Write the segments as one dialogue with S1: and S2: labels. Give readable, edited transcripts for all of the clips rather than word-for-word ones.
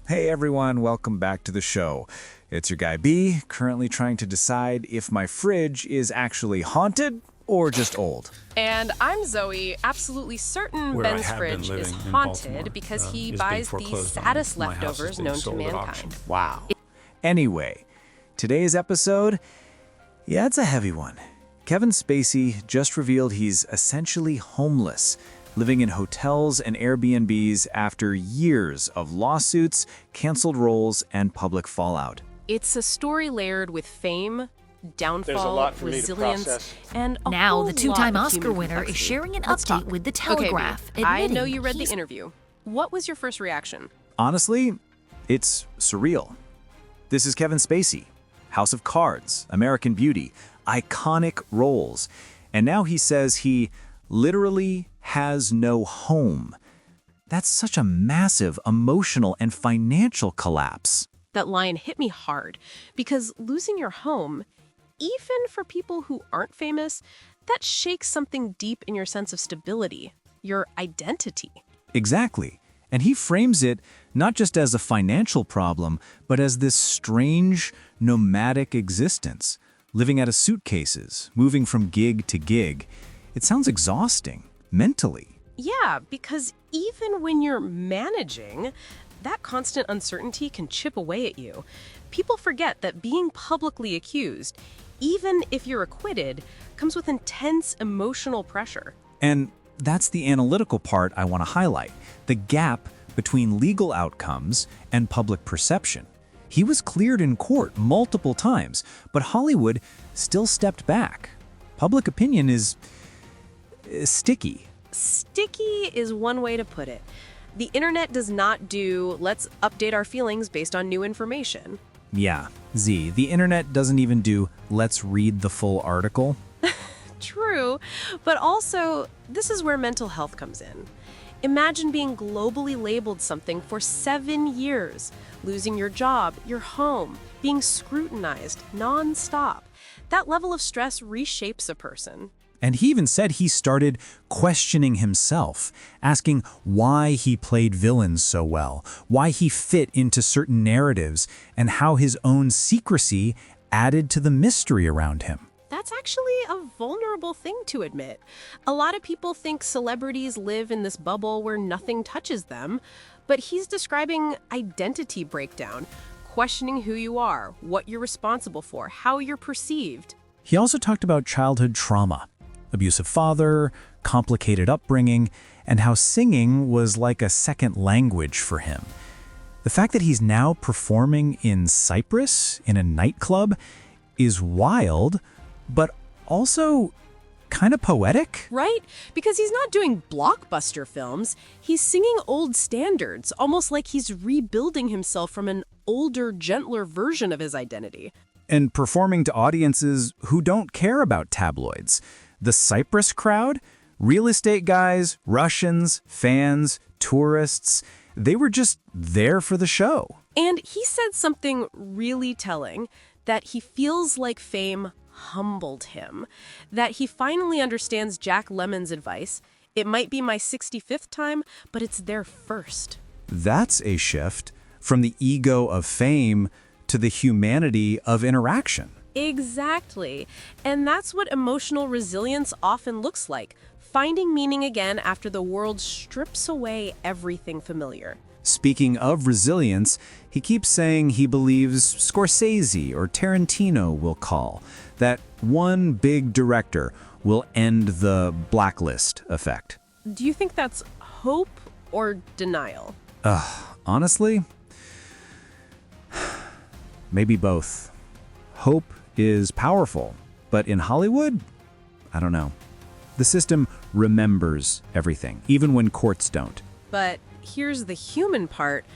S1: Hey everyone, welcome back to the show. It's your guy B, currently trying to decide if my fridge is actually haunted or just old.
S2: And I'm Zoe, absolutely certain
S3: Where I
S2: Ben's
S3: have been
S2: fridge is
S3: living in
S2: haunted
S3: Baltimore,
S2: because he
S3: is being
S2: buys the
S3: foreclosed on.
S2: saddest
S3: My house is
S2: leftovers
S3: being
S2: known to
S3: sold at
S2: mankind.
S3: auction.
S1: Wow. Anyway, today's episode, it's a heavy one. Kevin Spacey just revealed he's essentially homeless, living in hotels and Airbnbs after years of lawsuits, canceled roles, and public fallout.
S2: It's a story layered with fame,
S4: There's a
S2: downfall,
S4: lot for me to
S2: resilience,
S4: process.
S2: and a
S5: Now,
S2: whole
S5: the two-time
S2: lot of
S5: Oscar
S2: human
S5: winner is
S2: complexity.
S5: sharing an
S2: Let's
S5: update
S2: talk.
S5: with The
S2: Okay,
S5: Telegraph,
S2: B, I know
S5: admitting
S2: you read the
S5: he's-
S2: interview. What was your first reaction?
S1: Honestly, it's surreal. This is Kevin Spacey, House of Cards, American Beauty, iconic roles. And now he says he literally has no home. That's such a massive emotional and financial collapse.
S2: That line hit me hard because losing your home, even for people who aren't famous, that shakes something deep in your sense of stability, your identity.
S1: Exactly. And he frames it not just as a financial problem, but as this strange, nomadic existence, living out of suitcases, moving from gig to gig. It sounds exhausting, mentally.
S2: Yeah, because even when you're managing, that constant uncertainty can chip away at you. People forget that being publicly accused, even if you're acquitted, comes with intense emotional pressure.
S1: And that's the analytical part I want to highlight, the gap between legal outcomes and public perception. He was cleared in court multiple times, but Hollywood still stepped back. Public opinion is sticky.
S2: Sticky is one way to put it. The internet does not do, let's update our feelings based on new information.
S1: Yeah, Z, the internet doesn't even do, let's read the full article.
S2: True, but also, this is where mental health comes in. Imagine being globally labeled something for 7 years, losing your job, your home, being scrutinized nonstop. That level of stress reshapes a person.
S1: And he even said he started questioning himself, asking why he played villains so well, why he fit into certain narratives, and how his own secrecy added to the mystery around him.
S2: That's actually a vulnerable thing to admit. A lot of people think celebrities live in this bubble where nothing touches them, but he's describing identity breakdown, questioning who you are, what you're responsible for, how you're perceived.
S1: He also talked about childhood trauma, abusive father, complicated upbringing, and how singing was like a second language for him. The fact that he's now performing in Cyprus, in a nightclub, is wild, but also kind of poetic.
S2: Right? Because he's not doing blockbuster films. He's singing old standards, almost like he's rebuilding himself from an older, gentler version of his identity.
S1: And performing to audiences who don't care about tabloids. The Cyprus crowd, real estate guys, Russians, fans, tourists, they were just there for the show.
S2: And he said something really telling, that he feels like fame humbled him, that he finally understands Jack Lemmon's advice. It might be my 65th time, but it's there first.
S1: That's a shift from the ego of fame to the humanity of interaction.
S2: Exactly. And that's what emotional resilience often looks like, finding meaning again after the world strips away everything familiar.
S1: Speaking of resilience, he keeps saying he believes Scorsese or Tarantino will call, that one big director will end the blacklist effect.
S2: Do you think that's hope or denial?
S1: Honestly, maybe both. Hope is powerful, but in Hollywood, I don't know. The system remembers everything, even when courts don't.
S2: But here's the human part.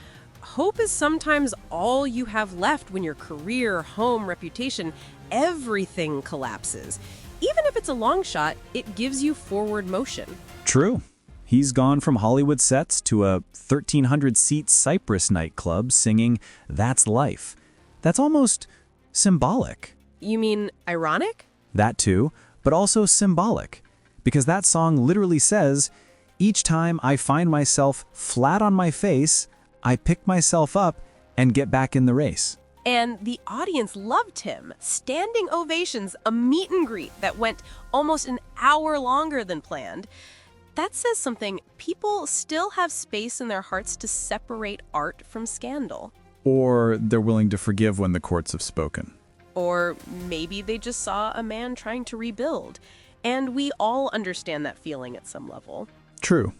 S2: Hope is sometimes all you have left when your career, home, reputation, everything collapses. Even if it's a long shot, it gives you forward motion.
S1: True. He's gone from Hollywood sets to a 1,300-seat Cyprus nightclub singing That's Life. That's almost symbolic.
S2: You mean ironic?
S1: That too, but also symbolic. Because that song literally says, each time I find myself flat on my face, I pick myself up and get back in the race.
S2: And the audience loved him. Standing ovations, a meet and greet that went almost an hour longer than planned. That says something. People still have space in their hearts to separate art from scandal.
S1: Or they're willing to forgive when the courts have spoken.
S2: Or maybe they just saw a man trying to rebuild. And we all understand that feeling at some level.
S1: True.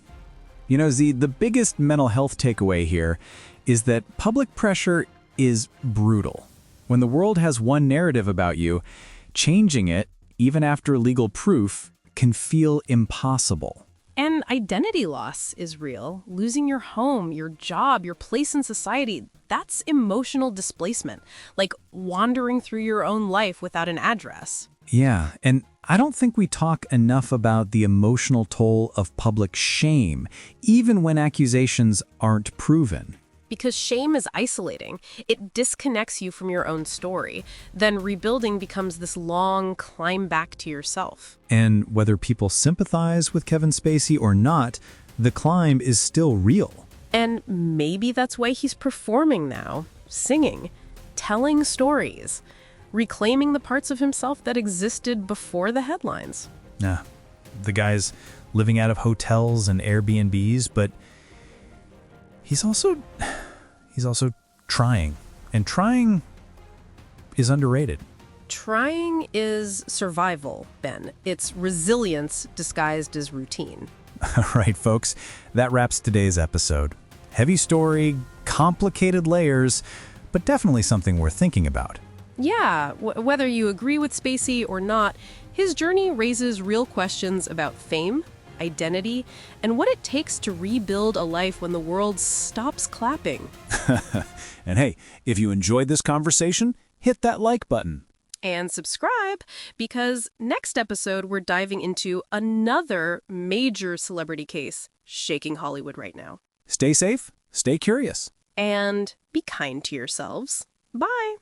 S1: You know, Z, the biggest mental health takeaway here is that public pressure is brutal. When the world has one narrative about you, changing it, even after legal proof, can feel impossible.
S2: And identity loss is real. Losing your home, your job, your place in society, that's emotional displacement. Like wandering through your own life without an address.
S1: Yeah, and I don't think we talk enough about the emotional toll of public shame, even when accusations aren't proven.
S2: Because shame is isolating. It disconnects you from your own story. Then rebuilding becomes this long climb back to yourself.
S1: And whether people sympathize with Kevin Spacey or not, the climb is still real.
S2: And maybe that's why he's performing now, singing, telling stories, reclaiming the parts of himself that existed before the headlines.
S1: Yeah, the guy's living out of hotels and Airbnbs, but he's also trying. And trying is underrated.
S2: Trying is survival, Ben. It's resilience disguised as routine.
S1: All right, folks, that wraps today's episode. Heavy story, complicated layers, but definitely something worth thinking about.
S2: Yeah, whether you agree with Spacey or not, his journey raises real questions about fame, identity, and what it takes to rebuild a life when the world stops clapping.
S1: And hey, if you enjoyed this conversation, hit that like button.
S2: And subscribe, because next episode we're diving into another major celebrity case shaking Hollywood right now.
S1: Stay safe, stay curious.
S2: And be kind to yourselves. Bye.